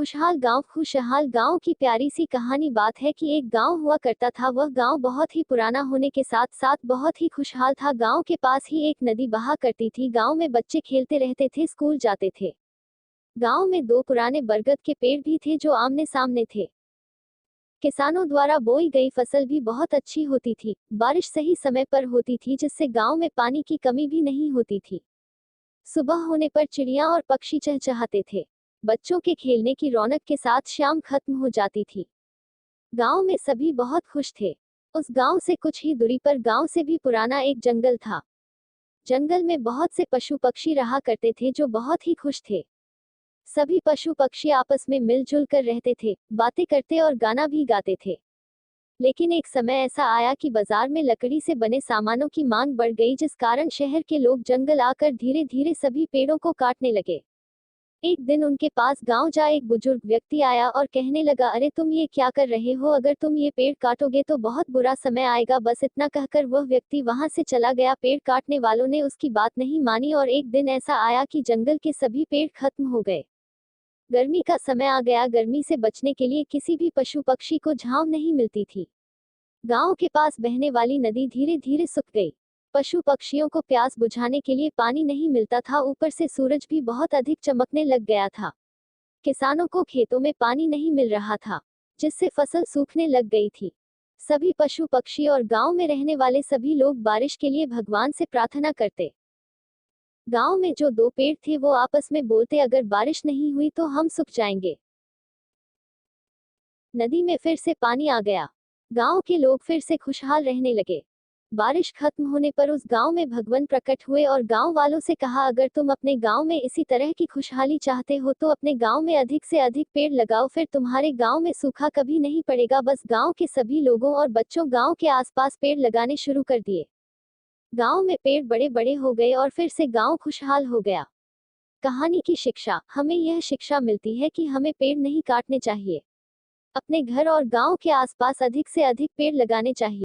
खुशहाल गांव की प्यारी सी कहानी। बात है कि एक गांव हुआ करता था। वह गांव बहुत ही पुराना होने के साथ साथ बहुत ही खुशहाल था। गांव के पास ही एक नदी बहा करती थी। गांव में बच्चे खेलते रहते थे, स्कूल जाते थे। गांव में दो पुराने बरगद के पेड़ भी थे जो आमने सामने थे। किसानों द्वारा बोई गई फसल भी बहुत अच्छी होती थी। बारिश सही समय पर होती थी जिससे गांव में पानी की कमी भी नहीं होती थी। सुबह होने पर चिड़िया और पक्षी चहचहाते थे। बच्चों के खेलने की रौनक के साथ शाम खत्म हो जाती थी। गांव में सभी बहुत खुश थे। उस गांव से कुछ ही दूरी पर गांव से भी पुराना एक जंगल था। जंगल में बहुत से पशु पक्षी रहा करते थे जो बहुत ही खुश थे। सभी पशु पक्षी आपस में मिलजुल कर रहते थे, बातें करते और गाना भी गाते थे। लेकिन एक समय ऐसा आया कि बाजार में लकड़ी से बने सामानों की मांग बढ़ गई, जिस कारण शहर के लोग जंगल आकर धीरे धीरे सभी पेड़ों को काटने लगे। एक दिन उनके पास गांव जा एक बुजुर्ग व्यक्ति आया और कहने लगा, अरे तुम ये क्या कर रहे हो? अगर तुम ये पेड़ काटोगे तो बहुत बुरा समय आएगा। बस इतना कहकर वह व्यक्ति वहां से चला गया। पेड़ काटने वालों ने उसकी बात नहीं मानी और एक दिन ऐसा आया कि जंगल के सभी पेड़ खत्म हो गए। गर्मी का समय आ गया। गर्मी से बचने के लिए किसी भी पशु पक्षी को छांव नहीं मिलती थी। गांव के पास बहने वाली नदी धीरे धीरे सूख गई। पशु पक्षियों को प्यास बुझाने के लिए पानी नहीं मिलता था। ऊपर से सूरज भी बहुत अधिक चमकने लग गया था। किसानों को खेतों में पानी नहीं मिल रहा था, जिससे फसल सूखने लग गई थी। सभी पशु पक्षी और गांव में रहने वाले सभी लोग बारिश के लिए भगवान से प्रार्थना करते। गांव में जो दो पेड़ थे वो आपस में बोलते, अगर बारिश नहीं हुई तो हम सूख जाएंगे। नदी में फिर से पानी आ गया। गांव के लोग फिर से खुशहाल रहने लगे। बारिश खत्म होने पर उस गांव में भगवान प्रकट हुए और गांव वालों से कहा, अगर तुम अपने गांव में इसी तरह की खुशहाली चाहते हो तो अपने गांव में अधिक से अधिक पेड़ लगाओ, फिर तुम्हारे गांव में सूखा कभी नहीं पड़ेगा। बस गांव के सभी लोगों और बच्चों गांव के आसपास पेड़ लगाने शुरू कर दिए। गांव में पेड़ बड़े बड़े हो गए और फिर से गांव खुशहाल हो गया। कहानी की शिक्षा। हमें यह शिक्षा मिलती है कि हमें पेड़ नहीं काटने चाहिए। अपने घर और गांव के आसपास अधिक से अधिक पेड़ लगाने चाहिए।